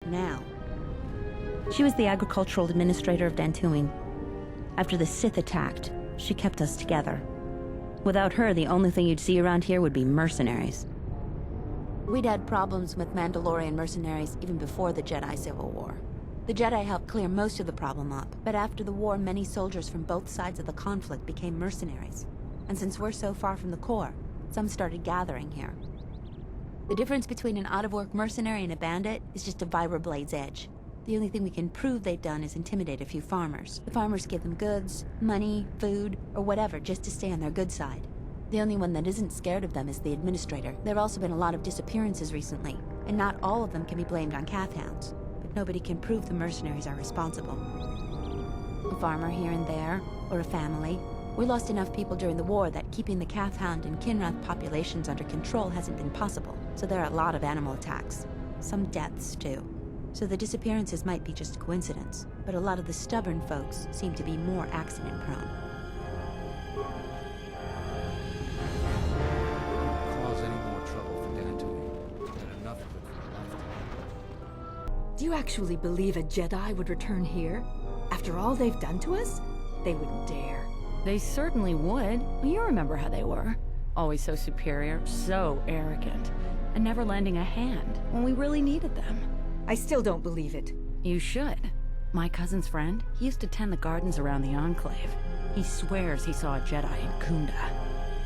now. She was the agricultural administrator of Dantooine. After the Sith attacked, she kept us together. Without her, the only thing you'd see around here would be mercenaries. We'd had problems with Mandalorian mercenaries even before the Jedi Civil War. The Jedi helped clear most of the problem up, but after the war, many soldiers from both sides of the conflict became mercenaries. And since we're so far from the core, some started gathering here. The difference between an out-of-work mercenary and a bandit is just a vibroblade's edge. The only thing we can prove they've done is intimidate a few farmers. The farmers give them goods, money, food, or whatever just to stay on their good side. The only one that isn't scared of them is the administrator. There have also been a lot of disappearances recently, and not all of them can be blamed on Cath hounds. But nobody can prove the mercenaries are responsible. A farmer here and there, or a family. We lost enough people during the war that keeping the Cath hound and Kinrath populations under control hasn't been possible. So there are a lot of animal attacks. Some deaths, too. So the disappearances might be just coincidence, but a lot of the stubborn folks seem to be more accident-prone. Cause any more trouble for Dantooine. Had enough of it for a lifetime. Do you actually believe a Jedi would return here? After all they've done to us? They wouldn't dare. They certainly would. You remember how they were. Always so superior, so arrogant, and never lending a hand when we really needed them. I still don't believe it. You should. My cousin's friend, he used to tend the gardens around the Enclave. He swears he saw a Jedi in Kunda.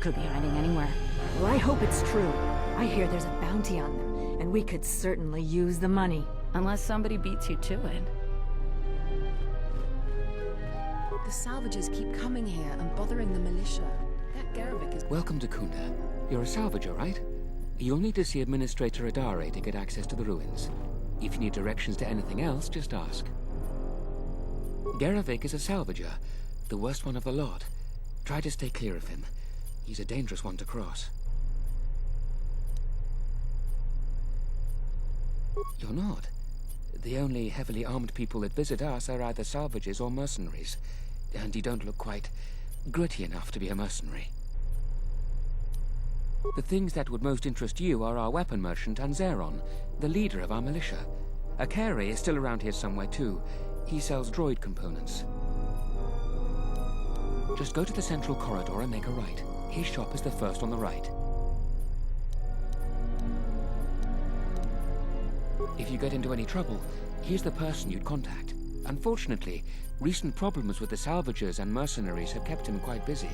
Could be hiding anywhere. Well, I hope it's true. I hear there's a bounty on them, and we could certainly use the money. Unless somebody beats you to it. The salvagers keep coming here and bothering the militia. That Garvik is... Welcome to Kunda. You're a salvager, right? You'll need to see Administrator Adare to get access to the ruins. If you need directions to anything else, just ask. Garvik is a salvager, the worst one of the lot. Try to stay clear of him. He's a dangerous one to cross. You're not. The only heavily armed people that visit us are either salvagers or mercenaries. And you don't look quite gritty enough to be a mercenary. The things that would most interest you are our weapon merchant and Zeron, the leader of our militia. Akari is still around here somewhere too. He sells droid components. Just go to the central corridor and make a right. His shop is the first on the right. If you get into any trouble, he's the person you'd contact. Unfortunately, recent problems with the salvagers and mercenaries have kept him quite busy.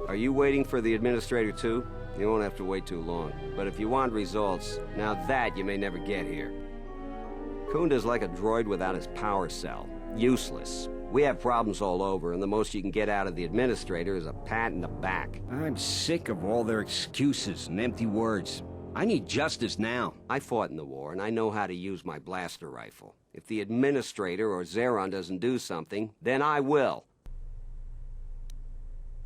Are you waiting for the administrator too? You won't have to wait too long. But if you want results, now that you may never get here. Kunda's like a droid without his power cell. Useless. We have problems all over, and the most you can get out of the administrator is a pat in the back. I'm sick of all their excuses and empty words. I need justice now. I fought in the war, and I know how to use my blaster rifle. If the administrator or Zeron doesn't do something, then I will.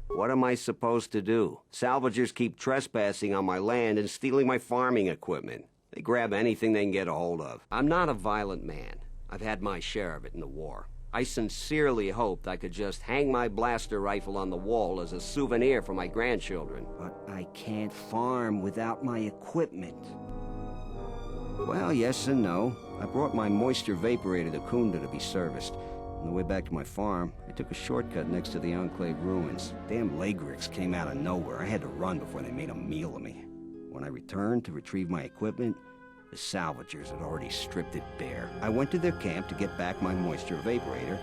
What am I supposed to do? Salvagers keep trespassing on my land and stealing my farming equipment. They grab anything they can get a hold of. I'm not a violent man. I've had my share of it in the war. I sincerely hoped I could just hang my blaster rifle on the wall as a souvenir for my grandchildren. But I can't farm without my equipment. Well, yes and no. I brought my moisture vaporator to Kunda to be serviced. On the way back to my farm, I took a shortcut next to the Enclave ruins. Damn Lagrix came out of nowhere. I had to run before they made a meal of me. When I returned to retrieve my equipment, the salvagers had already stripped it bare. I went to their camp to get back my moisture evaporator.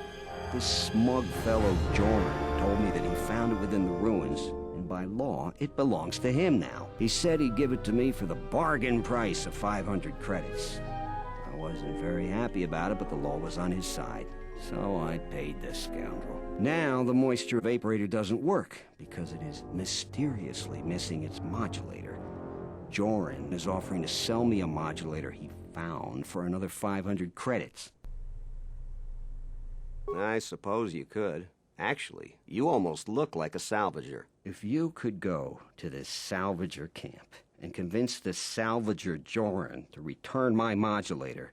This smug fellow, Joran, told me that he found it within the ruins, and by law, it belongs to him now. He said he'd give it to me for the bargain price of 500 credits. I wasn't very happy about it, but the law was on his side. So I paid the scoundrel. Now the moisture evaporator doesn't work because it is mysteriously missing its modulator. Joran is offering to sell me a modulator he found for another 500 credits. I suppose you could. Actually, you almost look like a salvager. If you could go to this salvager camp and convince the salvager Joran to return my modulator,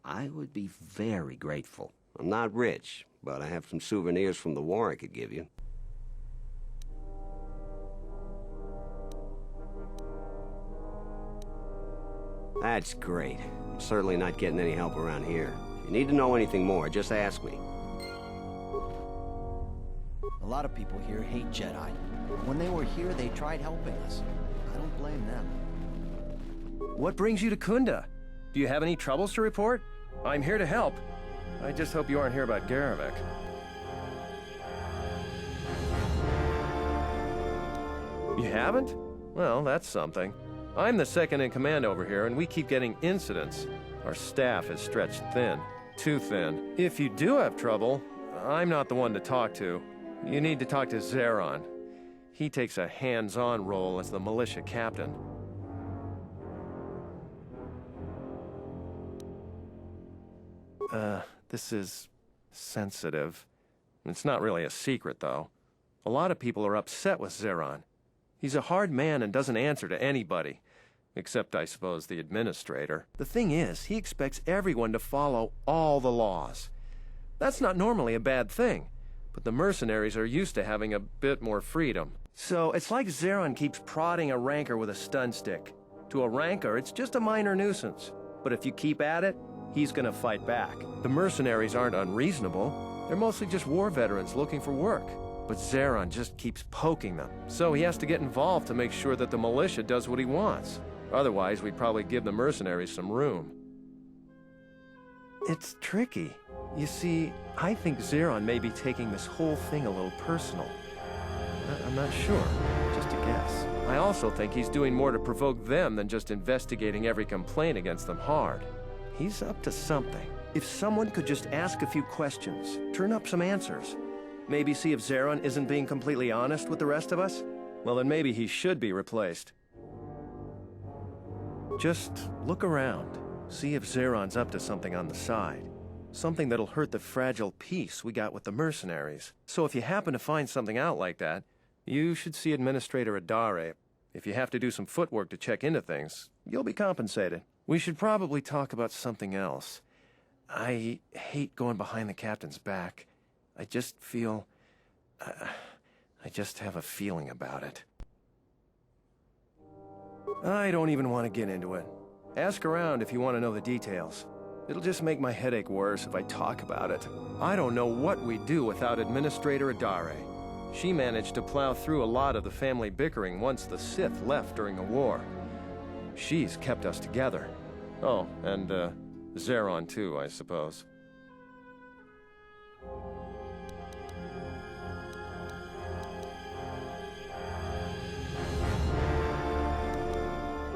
I would be very grateful. I'm not rich, but I have some souvenirs from the war I could give you. That's great. I'm certainly not getting any help around here. If you need to know anything more, just ask me. A lot of people here hate Jedi. When they were here, they tried helping us. I don't blame them. What brings you to Kunda? Do you have any troubles to report? I'm here to help. I just hope you aren't here about Garevik. You haven't? Well, that's something. I'm the second in command over here, and we keep getting incidents. Our staff is stretched thin. Too thin. If you do have trouble, I'm not the one to talk to. You need to talk to Zeron. He takes a hands-on role as the militia captain. This is sensitive. It's not really a secret, though. A lot of people are upset with Zeron. He's a hard man and doesn't answer to anybody. Except, I suppose, the administrator. The thing is, he expects everyone to follow all the laws. That's not normally a bad thing, but the mercenaries are used to having a bit more freedom. So, it's like Zeron keeps prodding a rancor with a stun stick. To a rancor, it's just a minor nuisance. But if you keep at it, he's gonna fight back. The mercenaries aren't unreasonable. They're mostly just war veterans looking for work. But Zeron just keeps poking them. So he has to get involved to make sure that the militia does what he wants. Otherwise, we'd probably give the mercenaries some room. It's tricky. You see, I think Zeron may be taking this whole thing a little personal. I'm not sure. Just a guess. I also think he's doing more to provoke them than just investigating every complaint against them hard. He's up to something. If someone could just ask a few questions, turn up some answers, maybe see if Zeron isn't being completely honest with the rest of us, well then maybe he should be replaced. Just look around. See if Zeron's up to something on the side. Something that'll hurt the fragile peace we got with the mercenaries. So if you happen to find something out like that, you should see Administrator Adare. If you have to do some footwork to check into things, you'll be compensated. We should probably talk about something else. I hate going behind the captain's back. I just feel... I just have a feeling about it. I don't even want to get into it. Ask around if you want to know the details. It'll just make my headache worse if I talk about it. I don't know what we'd do without Administrator Adare. She managed to plow through a lot of the family bickering once the Sith left during the war. She's kept us together. Oh, and, Zeron too, I suppose.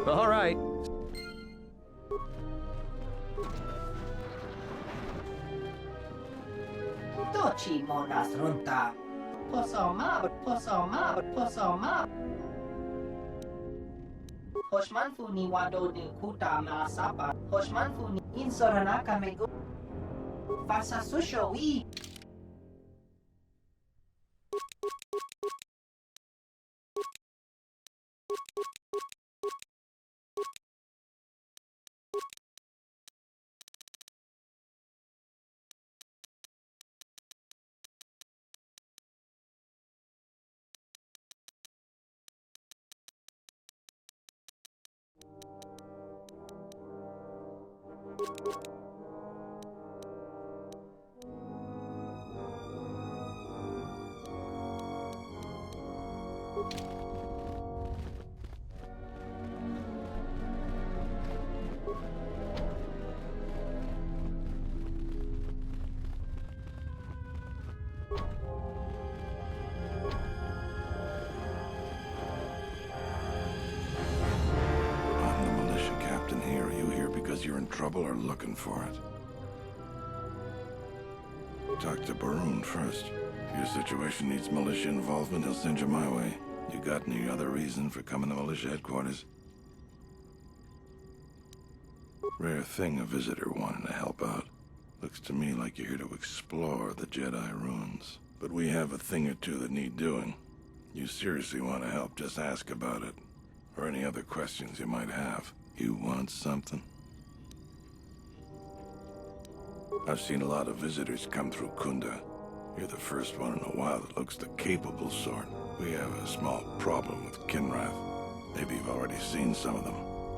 All right. Dochi monas runta. Posoma. Hoshmanfu ni wado ni kuta maasapa. Hoshmanfu ni insoranaka mego. Fasa susho wi. You're in trouble or looking for it. Talk to Baroon first. If your situation needs militia involvement, he'll send you my way. You got any other reason for coming to militia headquarters? Rare thing a visitor wanting to help out. Looks to me like you're here to explore the Jedi ruins. But we have a thing or two that need doing. You seriously want to help, just ask about it. Or any other questions you might have. You want something? I've seen a lot of visitors come through Kunda. You're the first one in a while that looks the capable sort. We have a small problem with Kinrath. Maybe you've already seen some of them.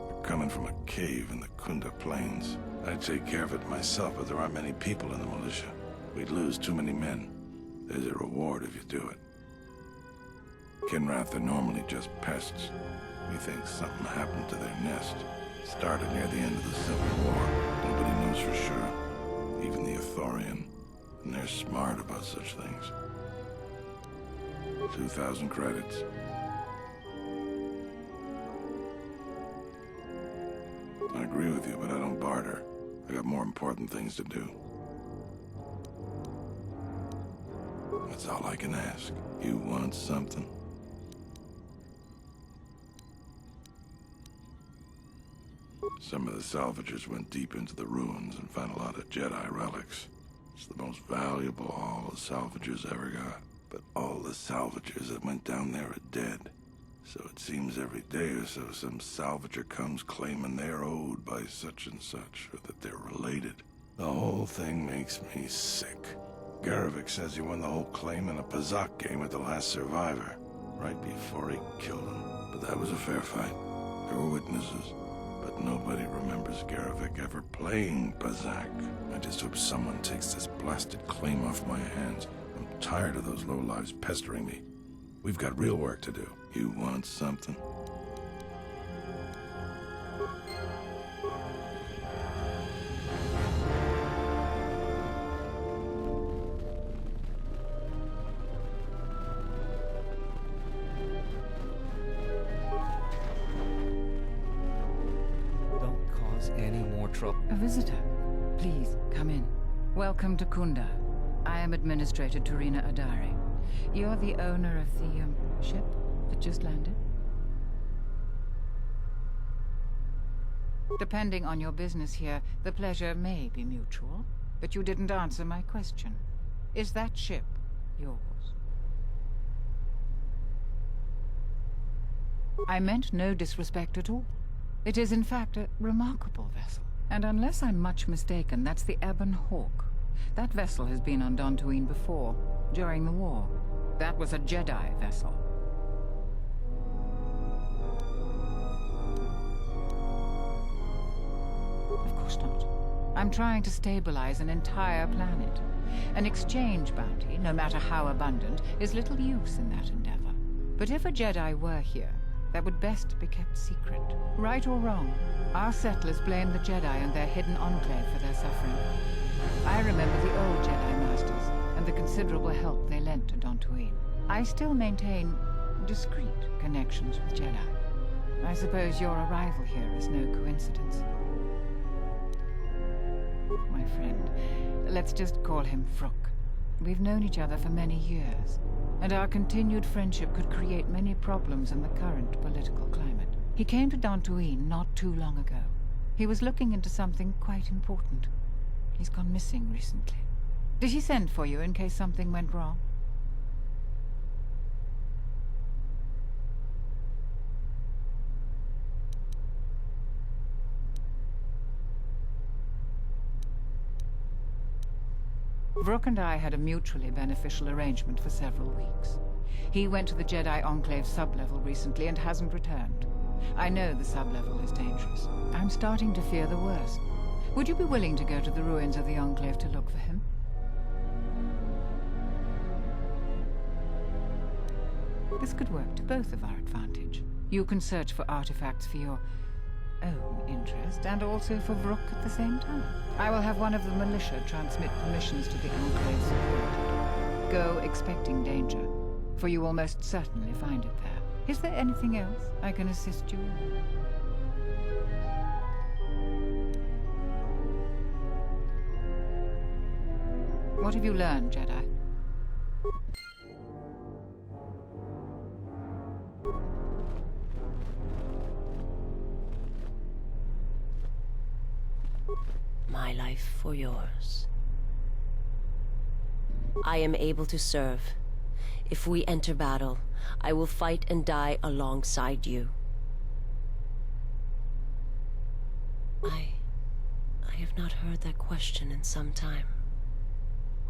They're coming from a cave in the Kunda Plains. I'd take care of it myself, but there aren't many people in the militia. We'd lose too many men. There's a reward if you do it. Kinrath are normally just pests. We think something happened to their nest. Started near the end of the Civil War. Nobody knows for sure. Even the Ithorian. And they're smart about such things. 2,000 credits. I agree with you, but I don't barter. I got more important things to do. That's all I can ask. You want something? Some of the salvagers went deep into the ruins and found a lot of Jedi relics. It's the most valuable all the salvagers ever got. But all the salvagers that went down there are dead. So it seems every day or so some salvager comes claiming they're owed by such and such, or that they're related. The whole thing makes me sick. Garevik says he won the whole claim in a Pazak game with the last survivor, right before he killed him. But that was a fair fight. There were witnesses. But nobody remembers Garevik ever playing Pazak. I just hope someone takes this blasted claim off my hands. I'm tired of those lowlives pestering me. We've got real work to do. You want something? Don't cause any more trouble. A visitor. Please, come in. Welcome to Kunda. I am Administrator Turina Adari. You're the owner of the, ship that just landed? Depending on your business here, the pleasure may be mutual, but you didn't answer my question. Is that ship yours? I meant no disrespect at all. It is in fact a remarkable vessel. And unless I'm much mistaken, that's the Ebon Hawk. That vessel has been on Dantooine before, during the war. That was a Jedi vessel. Of course not. I'm trying to stabilize an entire planet. An exchange bounty, no matter how abundant, is little use in that endeavor. But if a Jedi were here, that would best be kept secret. Right or wrong, our settlers blame the Jedi and their hidden enclave for their suffering. I remember the old Jedi Masters and the considerable help they lent to Dantooine. I still maintain discreet connections with Jedi. I suppose your arrival here is no coincidence. My friend, let's just call him Vrook. We've known each other for many years, and our continued friendship could create many problems in the current political climate. He came to Dantooine not too long ago. He was looking into something quite important. He's gone missing recently. Did he send for you in case something went wrong? Vrook and I had a mutually beneficial arrangement for several weeks. He went to the Jedi Enclave sublevel recently and hasn't returned. I know the sublevel is dangerous. I'm starting to fear the worst. Would you be willing to go to the ruins of the Enclave to look for him? This could work to both of our advantage. You can search for artifacts for your own interest, and also for Vrook at the same time. I will have one of the militia transmit permissions to the Enclave security. Go expecting danger, for you will most certainly find it there. Is there anything else I can assist you with? What have you learned, Jedi? My life for yours. I am able to serve. If we enter battle, I will fight and die alongside you. I have not heard that question in some time.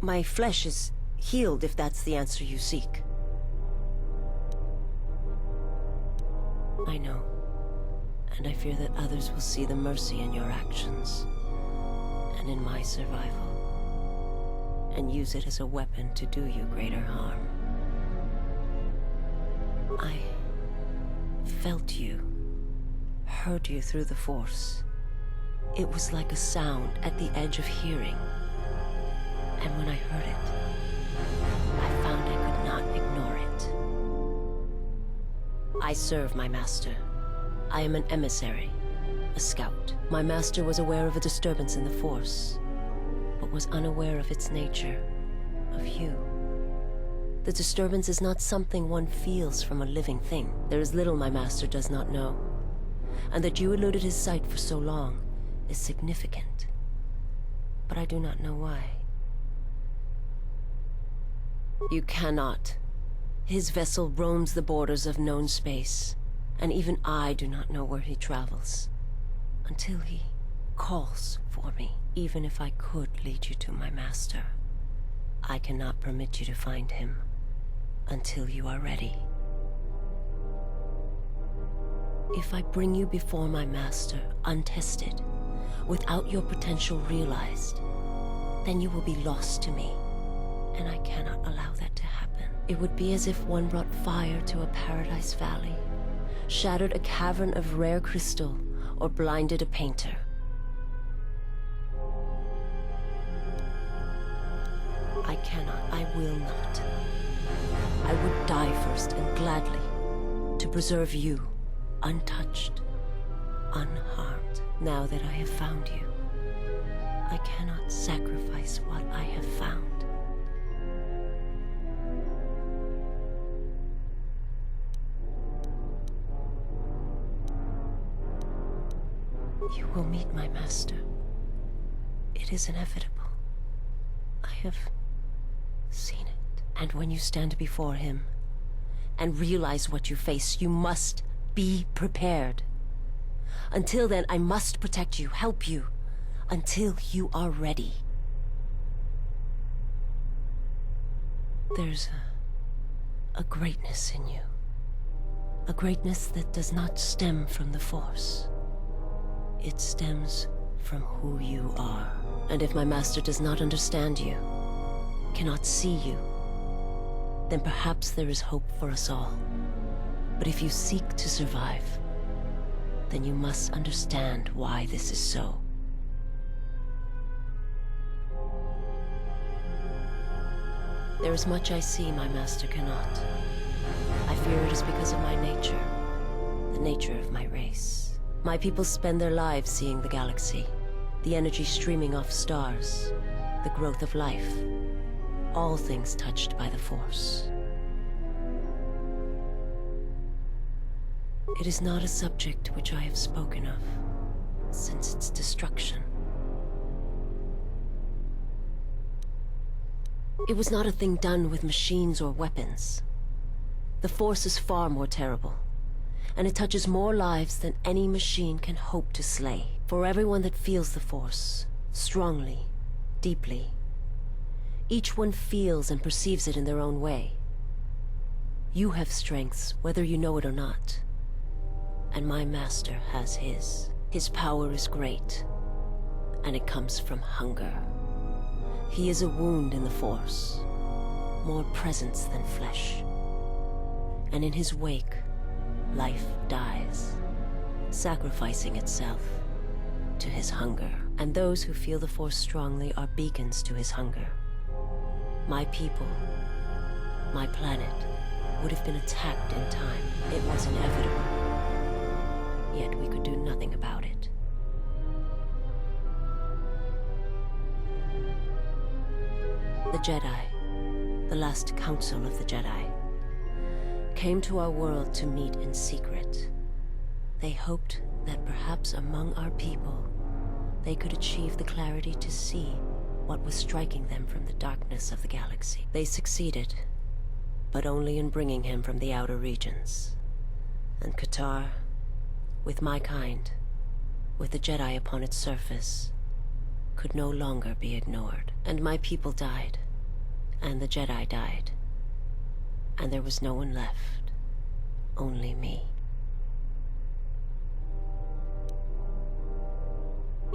My flesh is healed if that's the answer you seek. I know. And I fear that others will see the mercy in your actions, and in my survival, and use it as a weapon to do you greater harm. I felt you, heard you through the Force. It was like a sound at the edge of hearing. And when I heard it, I found I could not ignore it. I serve my master. I am an emissary, a scout. My master was aware of a disturbance in the Force, but was unaware of its nature, of you. The disturbance is not something one feels from a living thing. There is little my master does not know, and that you eluded his sight for so long is significant. But I do not know why. You cannot. His vessel roams the borders of known space, and even I do not know where he travels, until he calls for me. Even if I could lead you to my master, I cannot permit you to find him until you are ready. If I bring you before my master untested, without your potential realized, then you will be lost to me, and I cannot allow that to happen. It would be as if one brought fire to a paradise valley, shattered a cavern of rare crystal, or blinded a painter. I cannot, I will not. I would die first, and gladly, to preserve you, untouched, unharmed. Now that I have found you, I cannot sacrifice what I have found. You will meet my master. It is inevitable. I have seen it. And when you stand before him and realize what you face, you must be prepared. Until then, I must protect you, help you, until you are ready. There's a greatness in you. A greatness that does not stem from the Force. It stems from who you are. And if my master does not understand you, cannot see you, then perhaps there is hope for us all. But if you seek to survive, then you must understand why this is so. There is much I see my master cannot. I fear it is because of my nature, the nature of my race. My people spend their lives seeing the galaxy, the energy streaming off stars, the growth of life, all things touched by the Force. It is not a subject which I have spoken of since its destruction. It was not a thing done with machines or weapons. The Force is far more terrible, and it touches more lives than any machine can hope to slay. For everyone that feels the Force, strongly, deeply, each one feels and perceives it in their own way. You have strengths, whether you know it or not. And my master has his. His power is great, and it comes from hunger. He is a wound in the Force, more presence than flesh. And in his wake, life dies, sacrificing itself to his hunger. And those who feel the Force strongly are beacons to his hunger. My people, my planet, would have been attacked in time. It was inevitable. Yet we could do nothing about it. The Jedi, the last council of the Jedi, came to our world to meet in secret. They hoped that perhaps among our people, they could achieve the clarity to see what was striking them from the darkness of the galaxy. They succeeded, but only in bringing him from the outer regions. And Qatar, with my kind, with the Jedi upon its surface, could no longer be ignored. And my people died, and the Jedi died, and there was no one left, only me.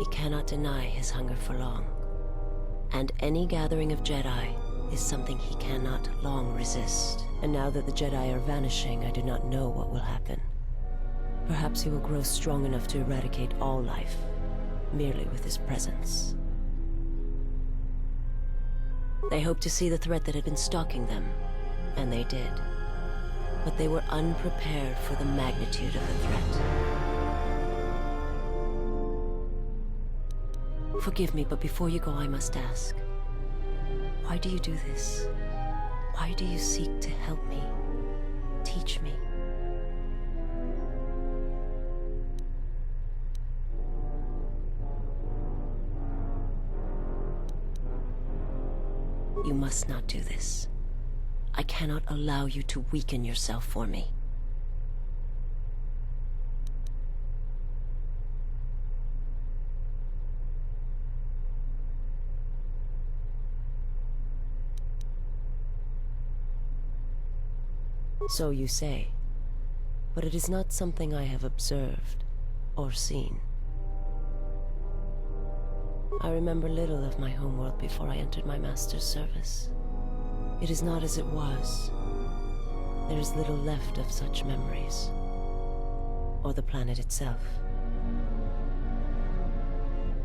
He cannot deny his hunger for long. And any gathering of Jedi is something he cannot long resist. And now that the Jedi are vanishing, I do not know what will happen. Perhaps he will grow strong enough to eradicate all life, merely with his presence. They hoped to see the threat that had been stalking them, and they did. But they were unprepared for the magnitude of the threat. Forgive me, but before you go, I must ask. Why do you do this? Why do you seek to help me? Teach me? You must not do this. I cannot allow you to weaken yourself for me. So you say, but it is not something I have observed or seen. I remember little of my homeworld before I entered my master's service. It is not as it was. There is little left of such memories, or the planet itself.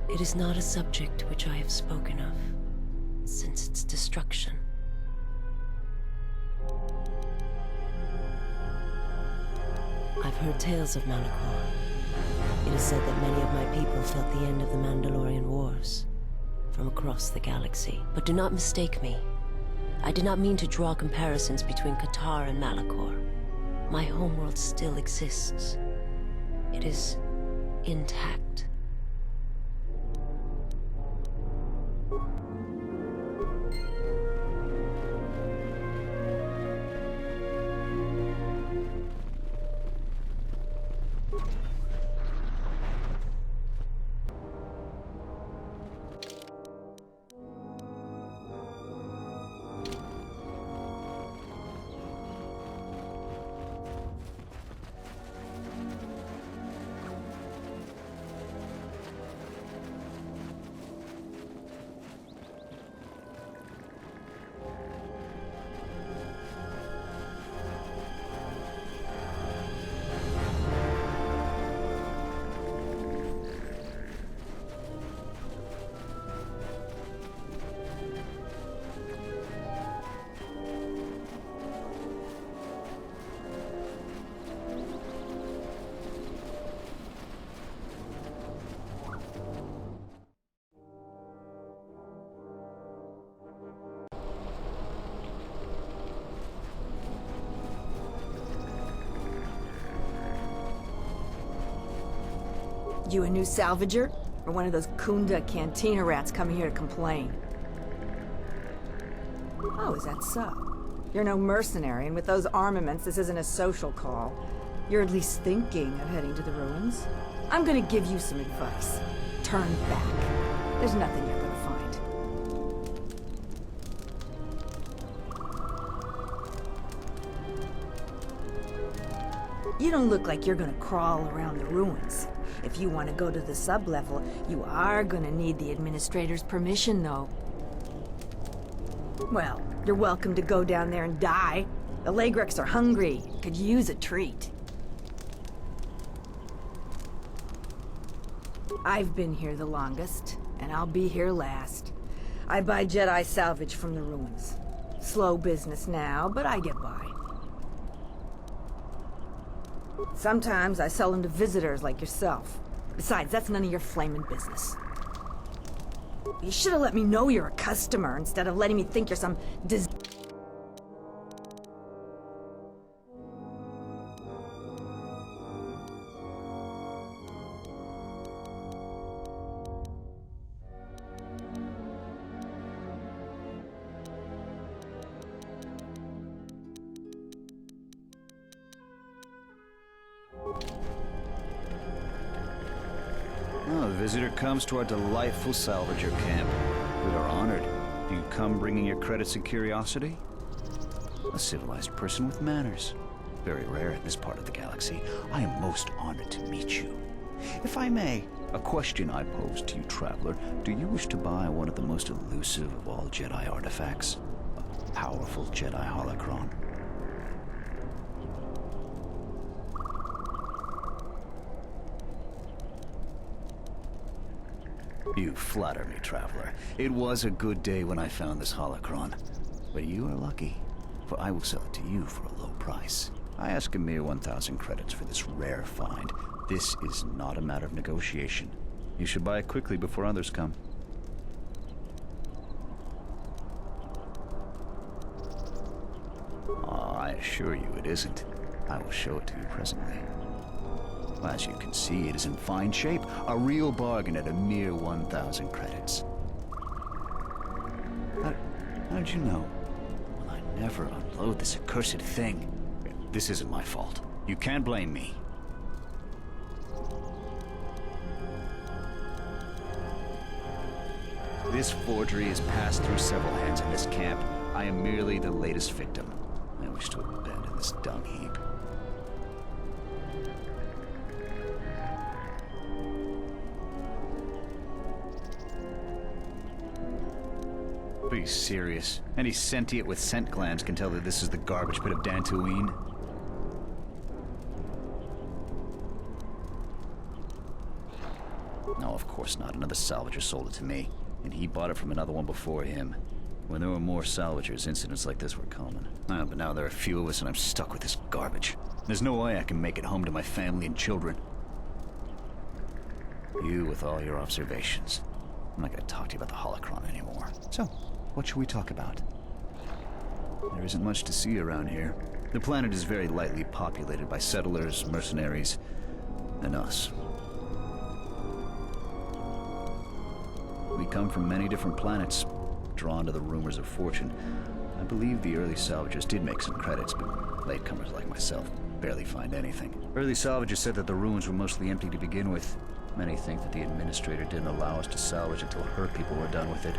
It is not a subject which I have spoken of since its destruction. I've heard tales of Malachor. It is said that many of my people felt the end of the Mandalorian Wars from across the galaxy. But do not mistake me. I did not mean to draw comparisons between Qatar and Malachor. My homeworld still exists. It is intact. You a new salvager? Or one of those Kunda cantina rats coming here to complain? Oh, is that so? You're no mercenary, and with those armaments, this isn't a social call. You're at least thinking of heading to the ruins. I'm gonna give you some advice. Turn back. There's nothing you're gonna find. You don't look like you're gonna crawl around the ruins. If you want to go to the sub-level, you are gonna need the administrator's permission, though. Well, you're welcome to go down there and die. The Lagreks are hungry. Could use a treat. I've been here the longest, and I'll be here last. I buy Jedi salvage from the ruins. Slow business now, but I get by. Sometimes I sell them to visitors like yourself. Besides, that's none of your flaming business. You should have let me know you're a customer instead of letting me think you're some Oh, a visitor comes to our delightful salvager camp. We are honored. Do you come bringing your credits and curiosity? A civilized person with manners. Very rare in this part of the galaxy. I am most honored to meet you. If I may, a question I pose to you, traveler. Do you wish to buy one of the most elusive of all Jedi artifacts? A powerful Jedi holocron? You flatter me, traveler. It was a good day when I found this holocron. But you are lucky, for I will sell it to you for a low price. I ask a mere 1,000 credits for this rare find. This is not a matter of negotiation. You should buy it quickly before others come. I assure you it isn't. I will show it to you presently. As you can see, it is in fine shape. A real bargain at a mere 1,000 credits. How did you know? Well, I never unload this accursed thing. This isn't my fault. You can't blame me. This forgery has passed through several hands in this camp. I am merely the latest victim. I wish to abandon this dung heap. Are you serious? Any sentient with scent glands can tell that this is the garbage pit of Dantooine? No, of course not. Another salvager sold it to me, and he bought it from another one before him. When there were more salvagers, incidents like this were common. But now there are a few of us, and I'm stuck with this garbage. There's no way I can make it home to my family and children. You with all your observations. I'm not going to talk to you about the holocron anymore. So, what should we talk about? There isn't much to see around here. The planet is very lightly populated by settlers, mercenaries, and us. We come from many different planets, drawn to the rumors of fortune. I believe the early salvagers did make some credits, but latecomers like myself barely find anything. Early salvagers said that the ruins were mostly empty to begin with. Many think that the administrator didn't allow us to salvage until her people were done with it.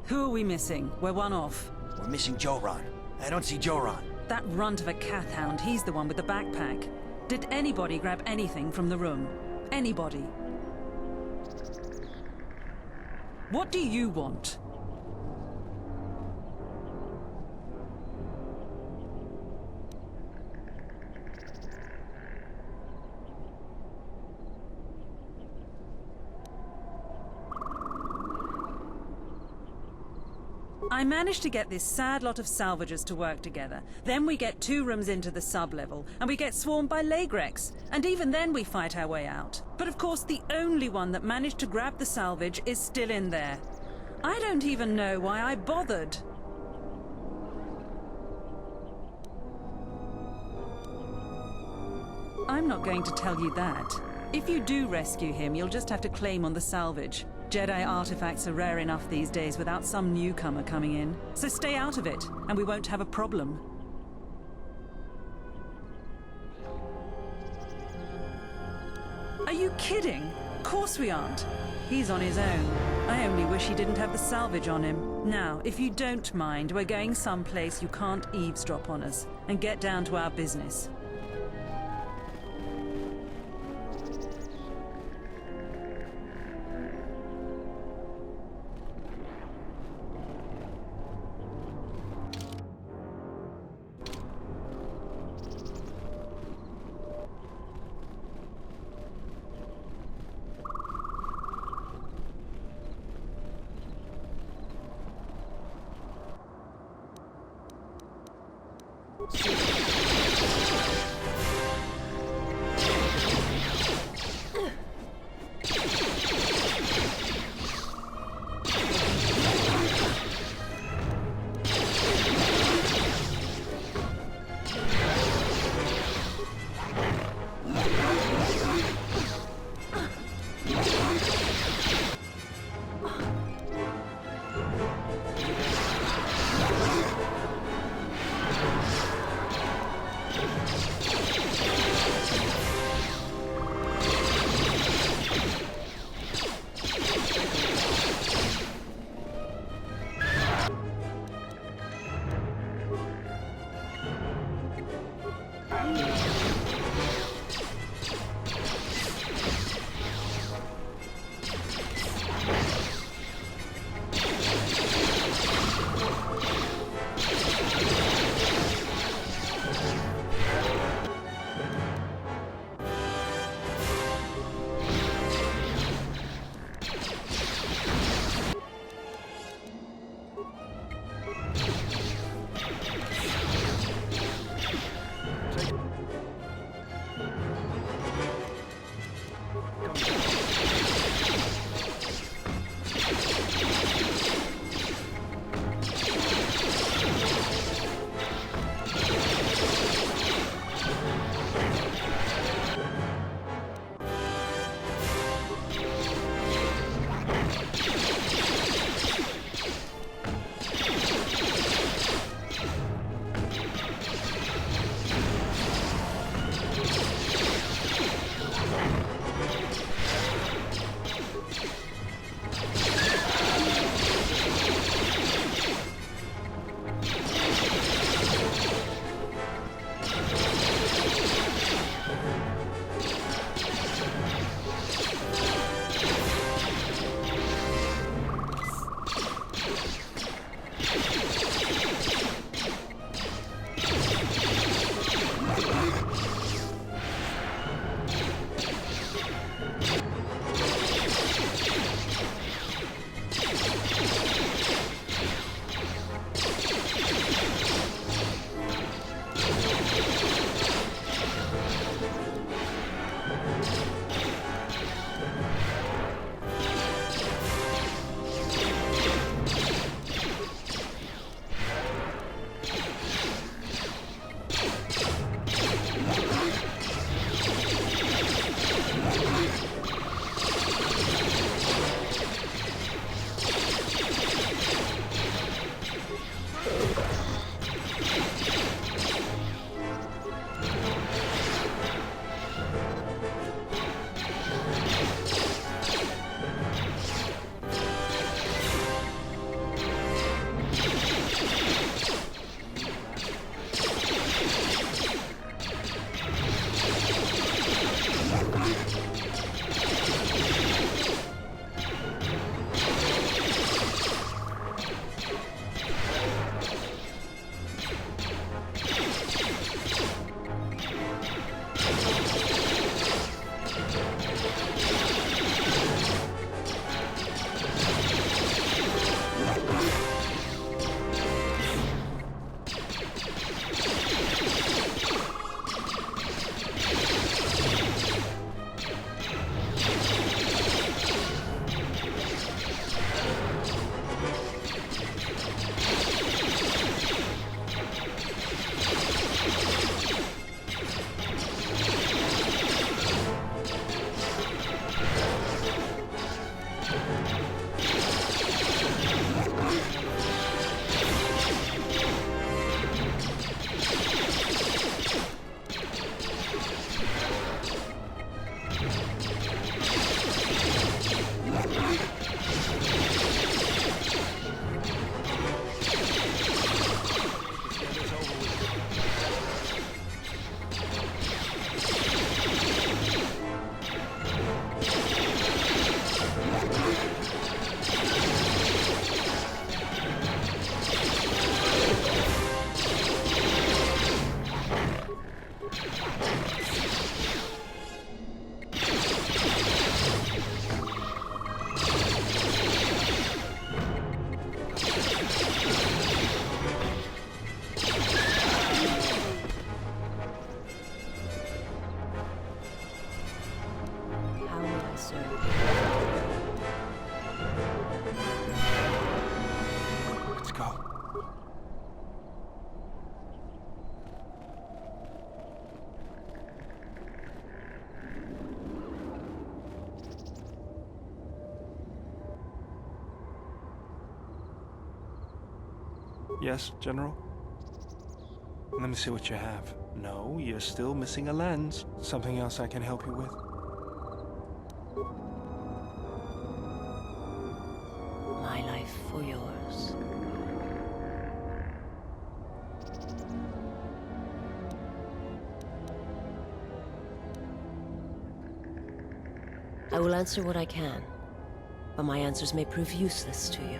Who are we missing? We're one off. We're missing Joran. I don't see Joran. That runt of a Cath hound, he's the one with the backpack. Did anybody grab anything from the room? Anybody? What do you want? I managed to get this sad lot of salvagers to work together. Then we get 2 rooms into the sub-level, and we get swarmed by Lagrex. And even then we fight our way out. But of course the only one that managed to grab the salvage is still in there. I don't even know why I bothered. I'm not going to tell you that. If you do rescue him, you'll just have to claim on the salvage. Jedi artifacts are rare enough these days without some newcomer coming in. So stay out of it, and we won't have a problem. Are you kidding? Of course we aren't. He's on his own. I only wish he didn't have the salvage on him. Now, if you don't mind, we're going someplace you can't eavesdrop on us, and get down to our business. Yes, General? Let me see what you have. No, you're still missing a lens. Something else I can help you with? My life for yours. I will answer what I can, but my answers may prove useless to you.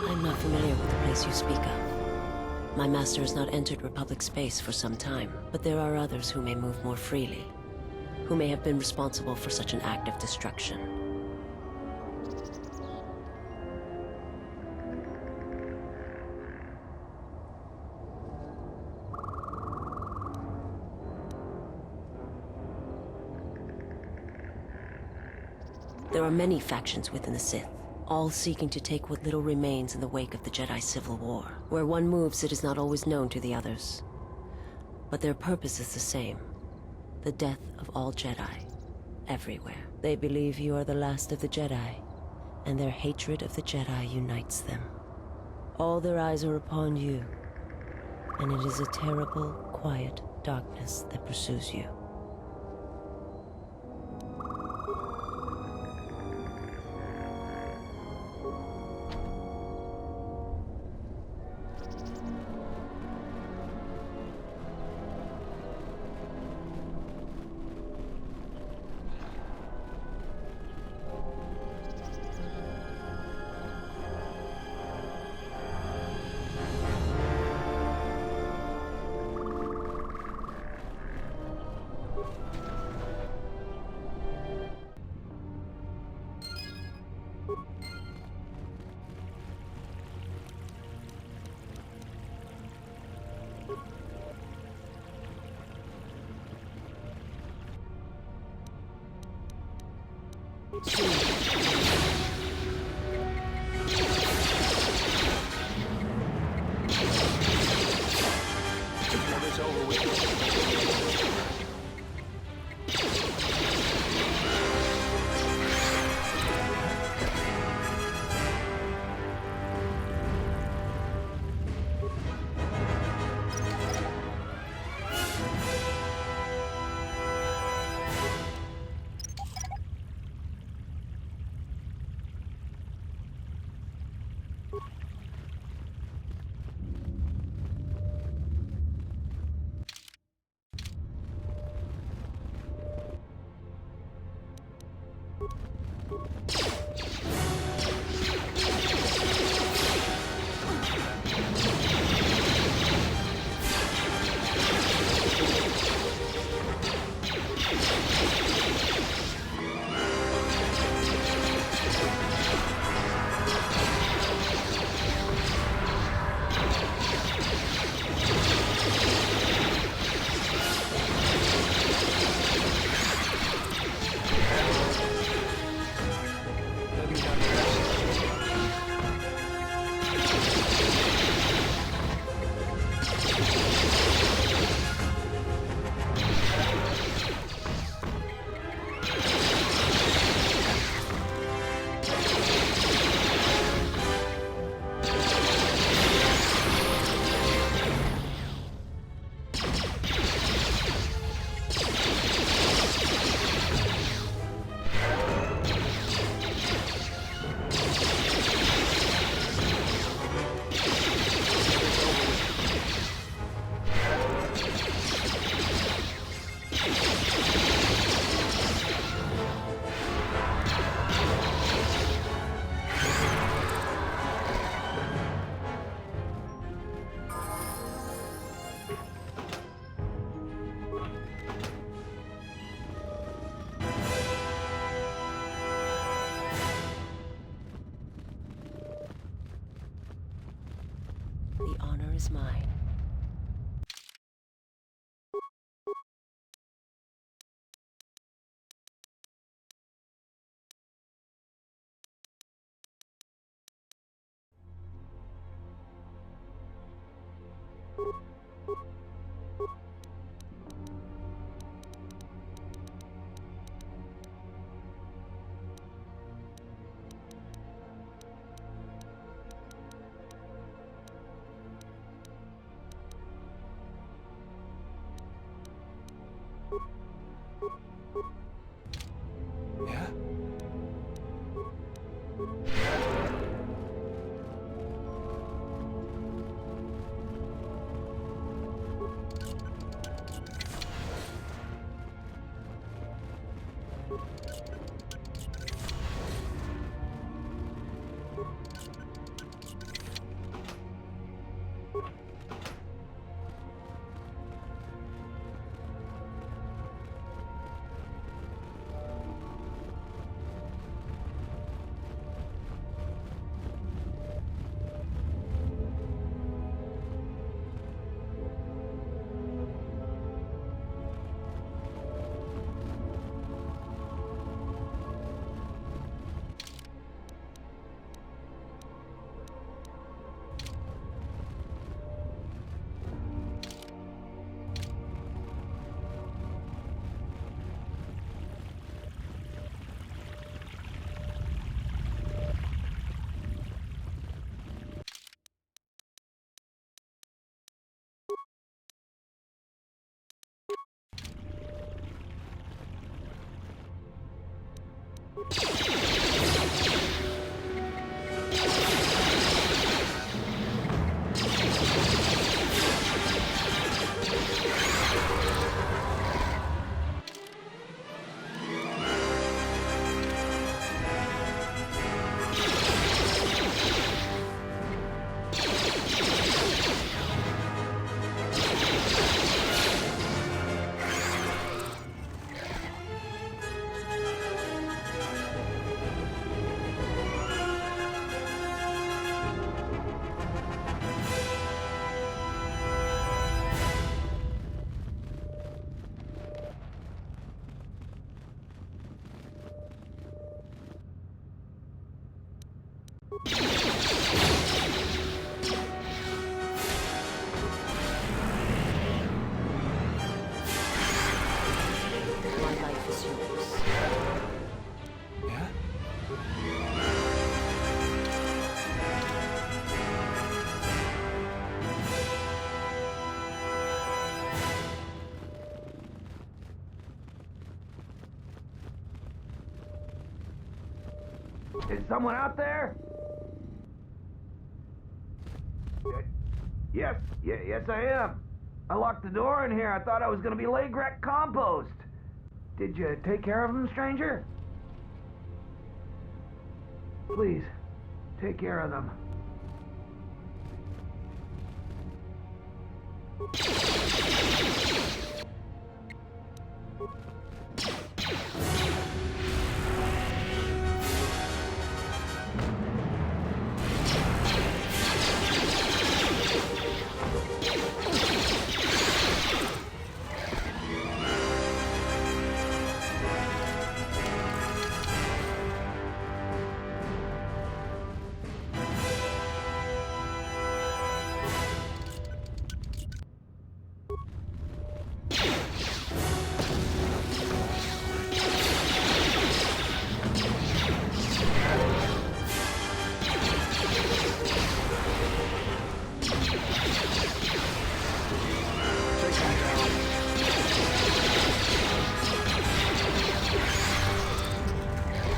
I'm not familiar with the place you speak of. My master has not entered Republic space for some time, but there are others who may move more freely, who may have been responsible for such an act of destruction. There are many factions within the Sith, all seeking to take what little remains in the wake of the Jedi Civil War. Where one moves, it is not always known to the others. But their purpose is the same. The death of all Jedi, everywhere. They believe you are the last of the Jedi, and their hatred of the Jedi unites them. All their eyes are upon you, and it is a terrible, quiet darkness that pursues you. The honor is mine. My life is yours. Yeah? Is someone out there? Yes, yes I am. I locked the door in here. I thought I was gonna be Lagrek compost. Did you take care of them, stranger? Please, take care of them.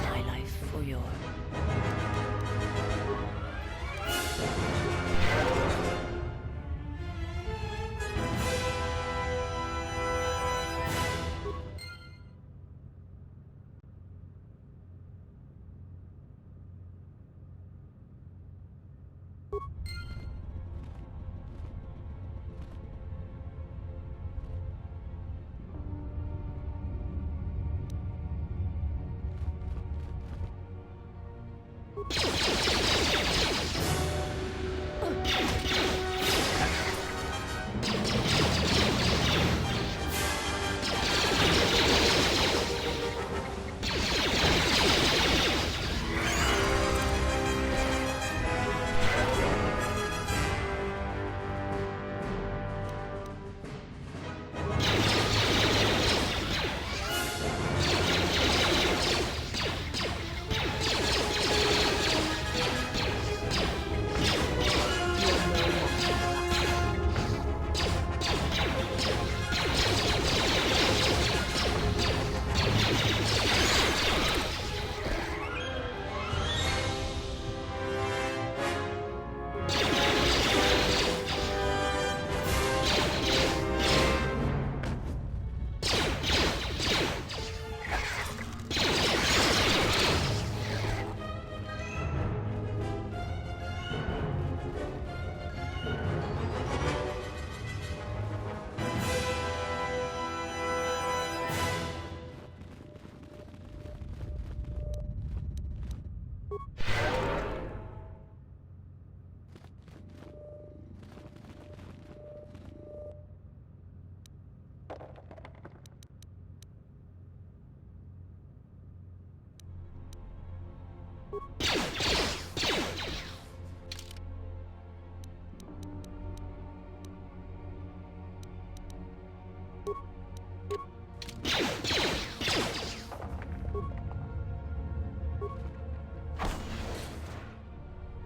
My life for yours.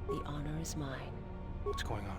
The honor is mine. What's going on?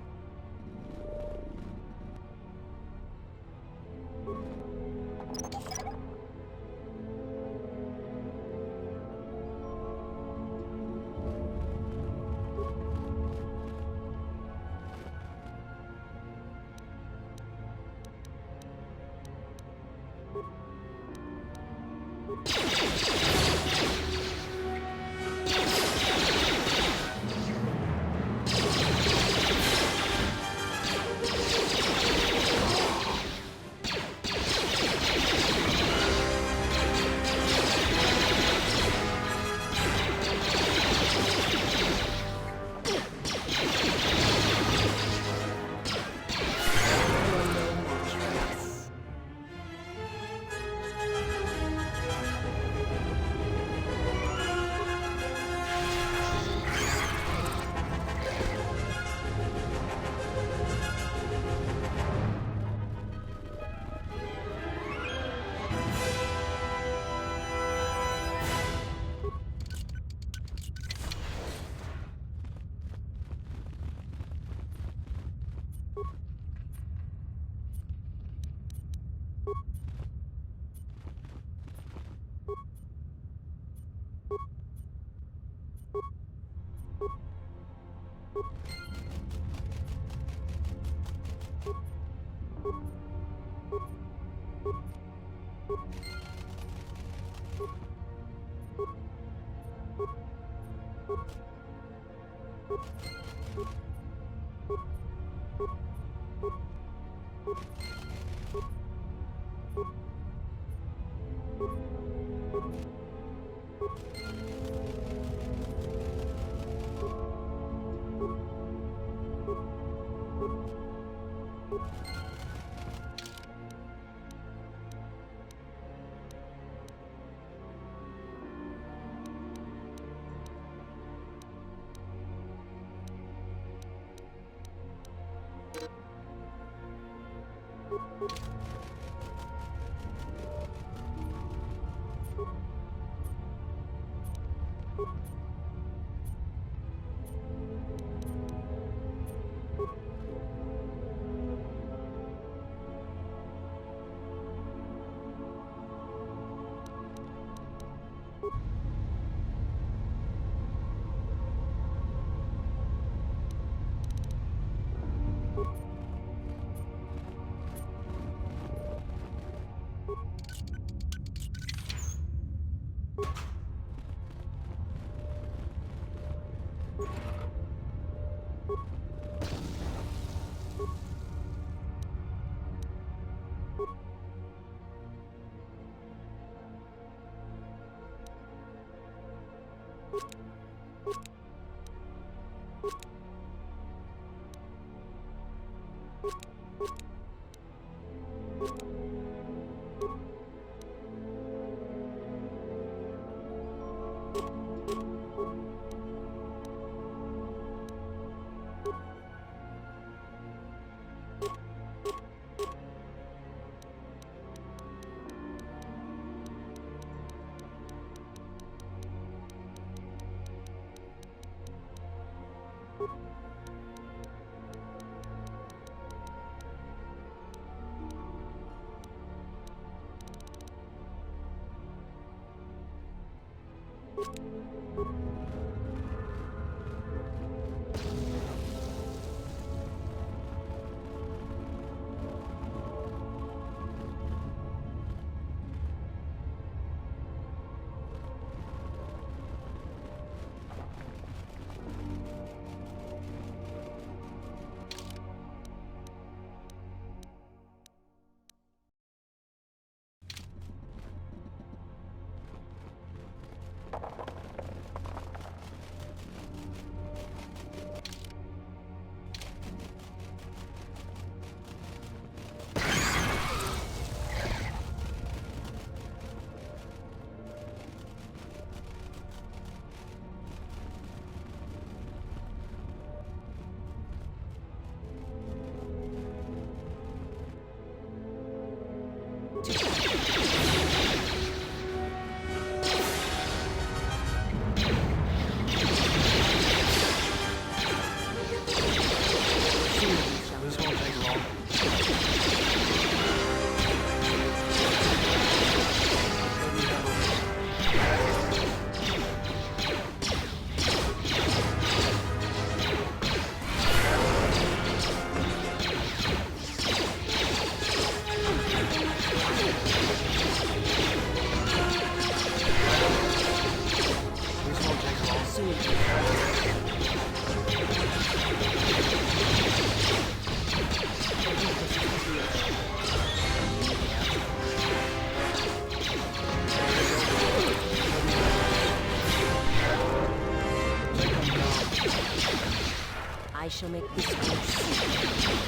I shall make this one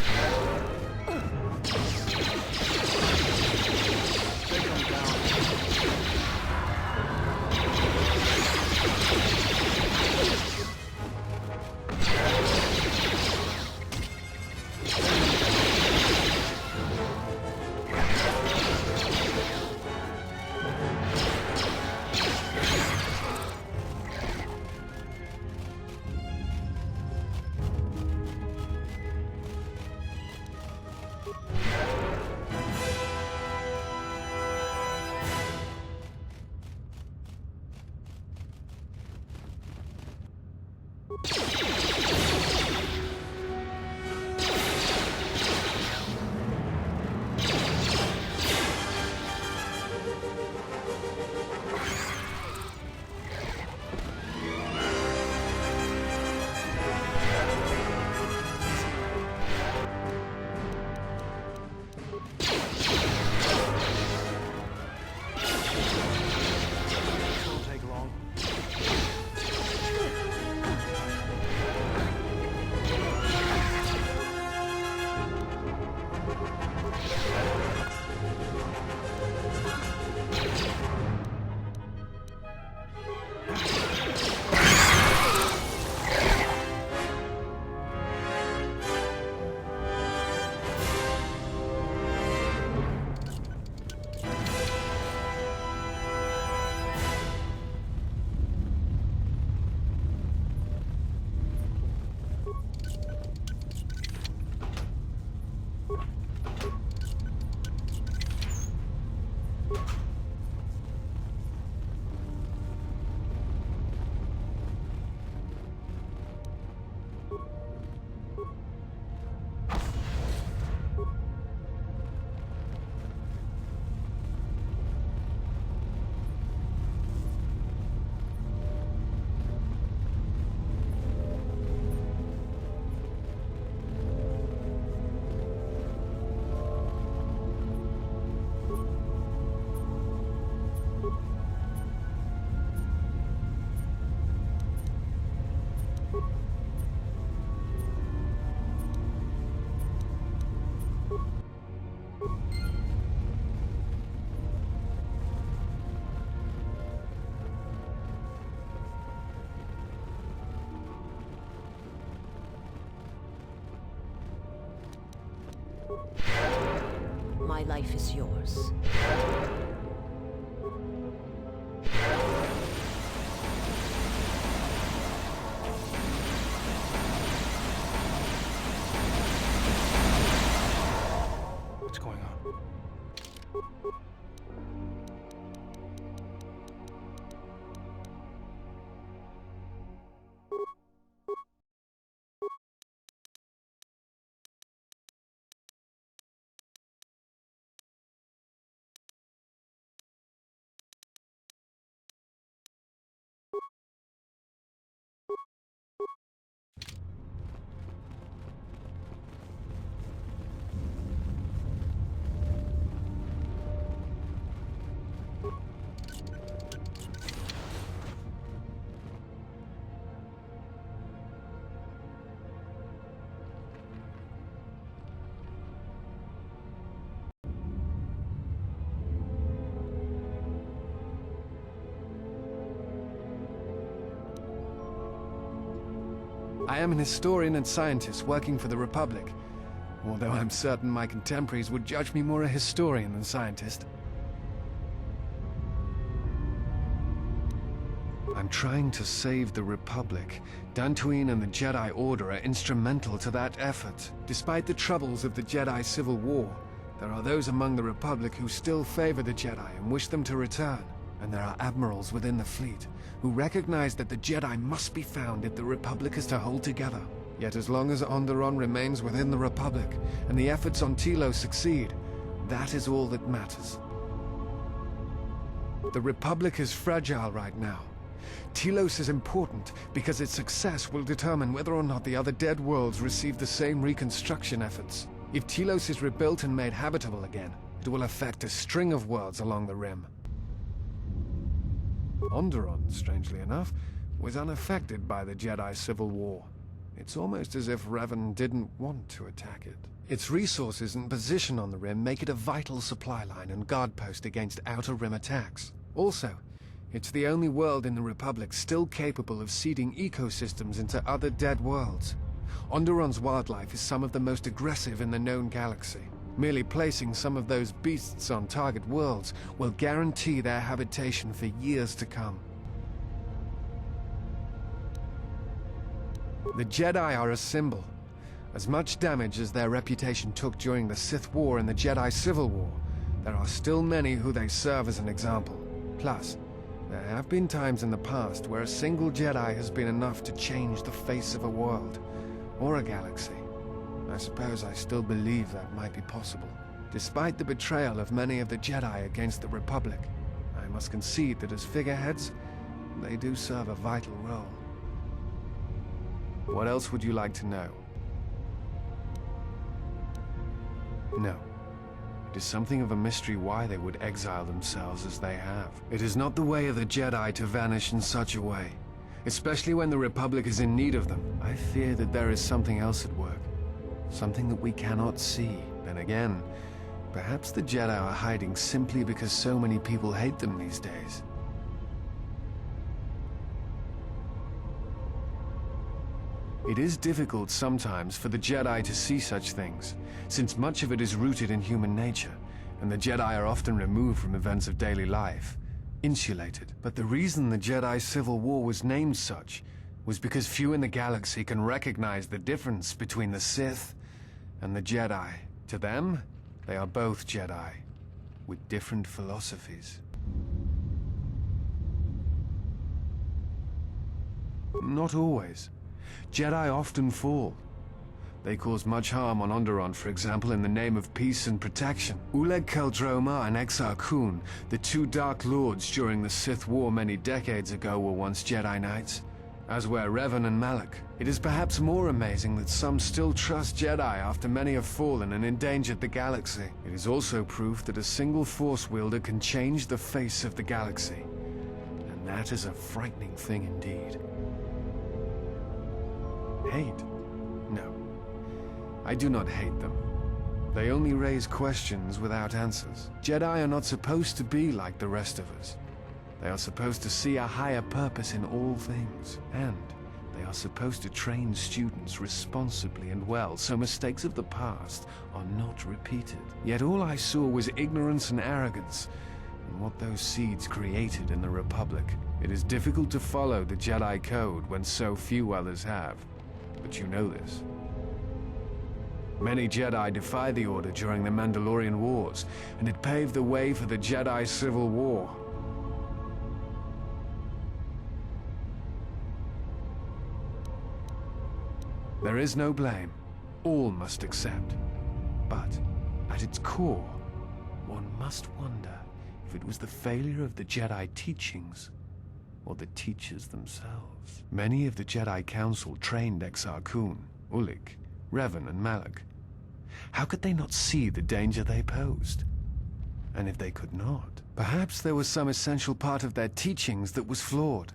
You my life is yours. What's going on? I am an historian and scientist working for the Republic, although I'm certain my contemporaries would judge me more a historian than scientist. I'm trying to save the Republic. Dantooine and the Jedi Order are instrumental to that effort. Despite the troubles of the Jedi Civil War, there are those among the Republic who still favor the Jedi and wish them to return. And there are admirals within the fleet who recognize that the Jedi must be found if the Republic is to hold together. Yet as long as Onderon remains within the Republic and the efforts on Telos succeed, that is all that matters. The Republic is fragile right now. Telos is important because its success will determine whether or not the other dead worlds receive the same reconstruction efforts. If Telos is rebuilt and made habitable again, it will affect a string of worlds along the Rim. Onderon, strangely enough, was unaffected by the Jedi Civil War. It's almost as if Revan didn't want to attack it. Its resources and position on the Rim make it a vital supply line and guard post against Outer Rim attacks. Also, it's the only world in the Republic still capable of seeding ecosystems into other dead worlds. Onderon's wildlife is some of the most aggressive in the known galaxy. Merely placing some of those beasts on target worlds will guarantee their habitation for years to come. The Jedi are a symbol. As much damage as their reputation took during the Sith War and the Jedi Civil War, there are still many who they serve as an example. Plus, there have been times in the past where a single Jedi has been enough to change the face of a world, or a galaxy. I suppose I still believe that might be possible. Despite the betrayal of many of the Jedi against the Republic, I must concede that as figureheads, they do serve a vital role. What else would you like to know? No. It is something of a mystery why they would exile themselves as they have. It is not the way of the Jedi to vanish in such a way, especially when the Republic is in need of them. I fear that there is something else at work. Something that we cannot see. Then again, perhaps the Jedi are hiding simply because so many people hate them these days. It is difficult sometimes for the Jedi to see such things, since much of it is rooted in human nature, and the Jedi are often removed from events of daily life, insulated. But the reason the Jedi Civil War was named such was because few in the galaxy can recognize the difference between the Sith and the Jedi. To them, they are both Jedi, with different philosophies. Not always. Jedi often fall. They cause much harm on Onderon, for example, in the name of peace and protection. Uleg Keldroma and Exar Kun, the two Dark Lords during the Sith War many decades ago, were once Jedi Knights, as were Revan and Malak. It is perhaps more amazing that some still trust Jedi after many have fallen and endangered the galaxy. It is also proof that a single Force wielder can change the face of the galaxy. And that is a frightening thing indeed. Hate? No. I do not hate them. They only raise questions without answers. Jedi are not supposed to be like the rest of us. They are supposed to see a higher purpose in all things, and they are are supposed to train students responsibly and well, so mistakes of the past are not repeated. Yet all I saw was ignorance and arrogance, and what those seeds created in the Republic. It is difficult to follow the Jedi Code when so few others have, but you know this. Many Jedi defied the Order during the Mandalorian Wars, and it paved the way for the Jedi Civil War. There is no blame. All must accept. But, at its core, one must wonder if it was the failure of the Jedi teachings or the teachers themselves. Many of the Jedi Council trained Exar Kun, Ulik, Revan, and Malak. How could they not see the danger they posed? And if they could not, perhaps there was some essential part of their teachings that was flawed.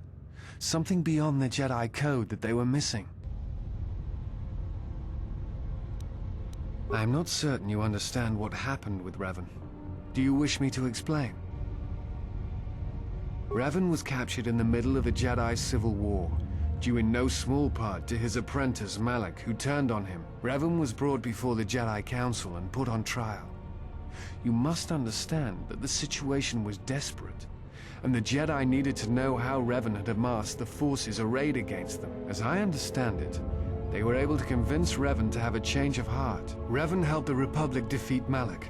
Something beyond the Jedi Code that they were missing. I am not certain you understand what happened with Revan. Do you wish me to explain? Revan was captured in the middle of the Jedi Civil War, due in no small part to his apprentice Malak, who turned on him. Revan was brought before the Jedi Council and put on trial. You must understand that the situation was desperate, and the Jedi needed to know how Revan had amassed the forces arrayed against them. As I understand it, they were able to convince Revan to have a change of heart. Revan helped the Republic defeat Malak.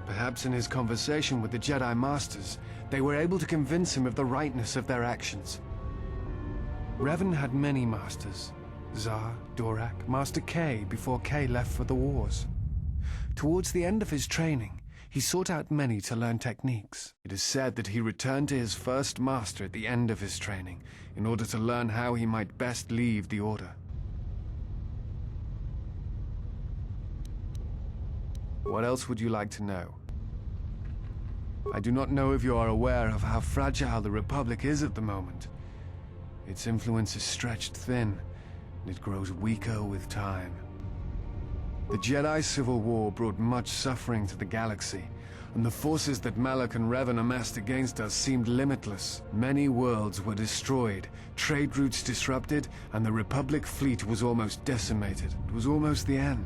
Perhaps in his conversation with the Jedi Masters, they were able to convince him of the rightness of their actions. Revan had many masters. Zar, Dorak, Master K before K left for the wars. Towards the end of his training, he sought out many to learn techniques. It is said that he returned to his first master at the end of his training in order to learn how he might best leave the Order. What else would you like to know? I do not know if you are aware of how fragile the Republic is at the moment. Its influence is stretched thin, and it grows weaker with time. The Jedi Civil War brought much suffering to the galaxy, and the forces that Malak and Revan amassed against us seemed limitless. Many worlds were destroyed, trade routes disrupted, and the Republic fleet was almost decimated. It was almost the end.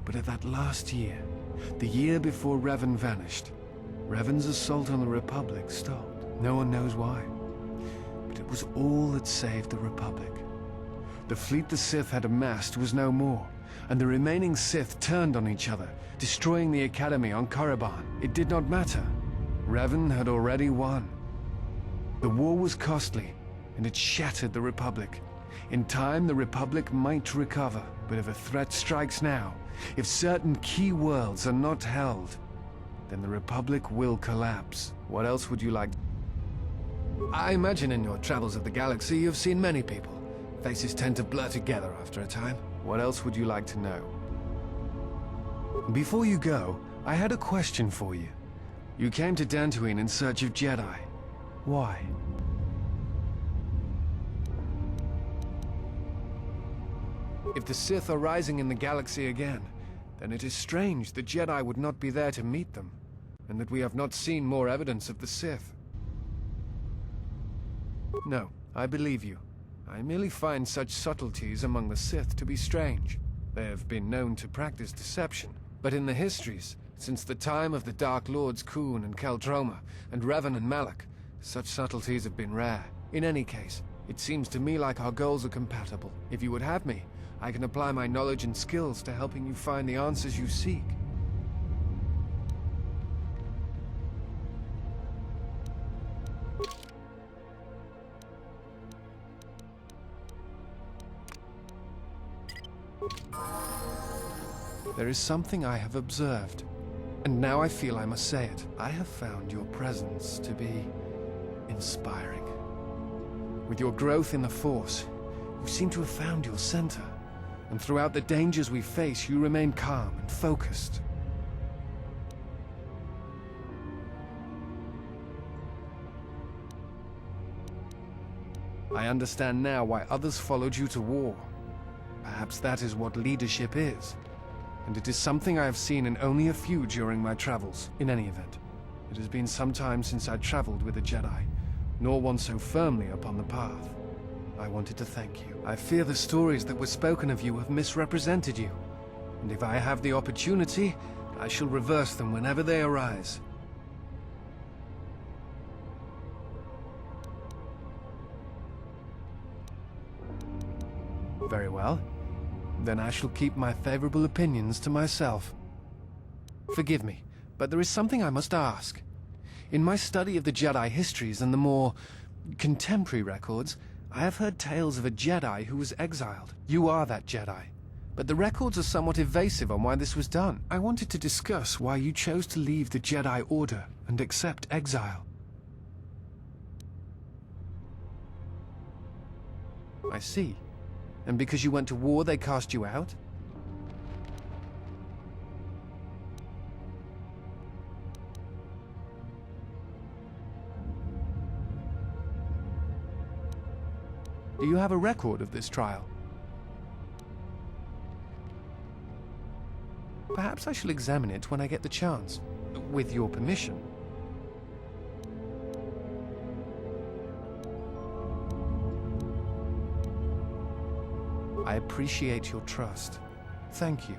But at that last year, the year before Revan vanished, Revan's assault on the Republic stopped. No one knows why. But it was all that saved the Republic. The fleet the Sith had amassed was no more, and the remaining Sith turned on each other, destroying the Academy on Korriban. It did not matter. Revan had already won. The war was costly, and it shattered the Republic. In time, the Republic might recover, but if a threat strikes now, if certain key worlds are not held, then the Republic will collapse. What else would you like? I imagine in your travels of the galaxy you've seen many people. Faces tend to blur together after a time. What else would you like to know? Before you go, I had a question for you. You came to Dantooine in search of Jedi. Why? If the Sith are rising in the galaxy again, then it is strange the Jedi would not be there to meet them, and that we have not seen more evidence of the Sith. No, I believe you. I merely find such subtleties among the Sith to be strange. They have been known to practice deception, but in the histories, since the time of the Dark Lords Kun and Keldroma, and Revan and Malak, such subtleties have been rare. In any case, it seems to me like our goals are compatible. If you would have me, I can apply my knowledge and skills to helping you find the answers you seek. There is something I have observed, and now I feel I must say it. I have found your presence to be inspiring. With your growth in the Force, you seem to have found your center. And throughout the dangers we face, you remain calm and focused. I understand now why others followed you to war. Perhaps that is what leadership is. And it is something I have seen in only a few during my travels. In any event, it has been some time since I traveled with a Jedi, nor one so firmly upon the path. I wanted to thank you. I fear the stories that were spoken of you have misrepresented you. And if I have the opportunity, I shall reverse them whenever they arise. Very well. Then I shall keep my favorable opinions to myself. Forgive me, but there is something I must ask. In my study of the Jedi histories and the more contemporary records, I have heard tales of a Jedi who was exiled. You are that Jedi, but the records are somewhat evasive on why this was done. I wanted to discuss why you chose to leave the Jedi Order and accept exile. I see. And because you went to war, they cast you out? Do you have a record of this trial? Perhaps I shall examine it when I get the chance, with your permission. I appreciate your trust. Thank you.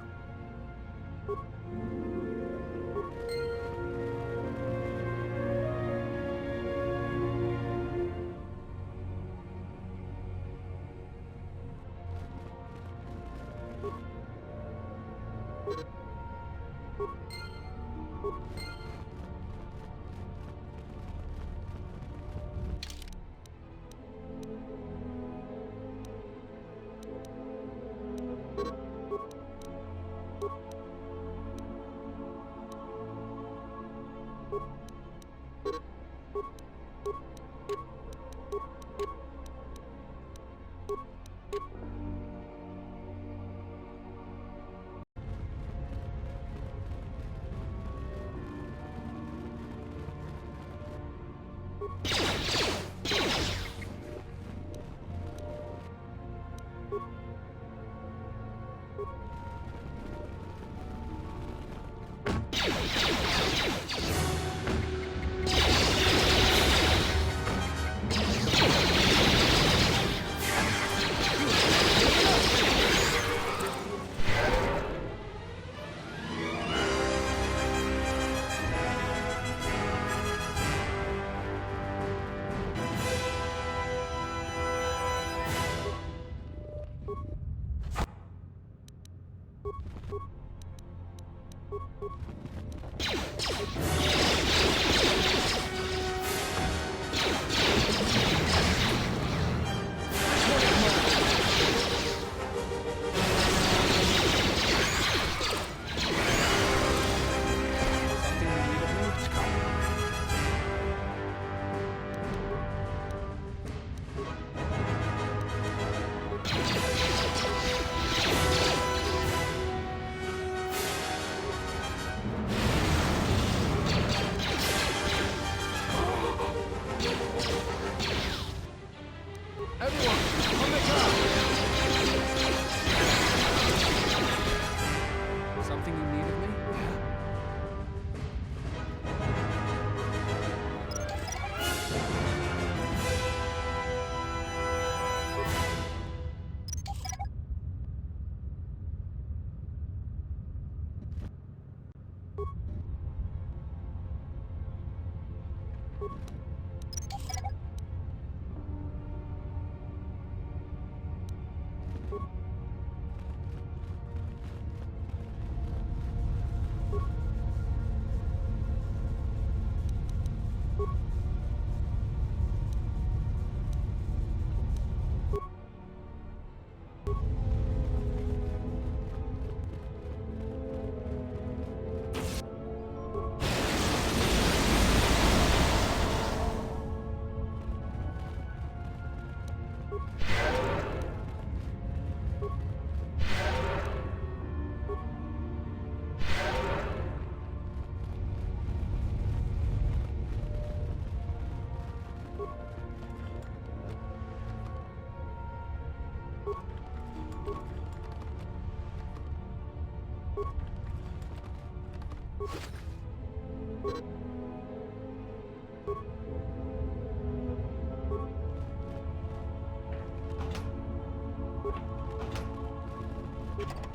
Something you need of me? it.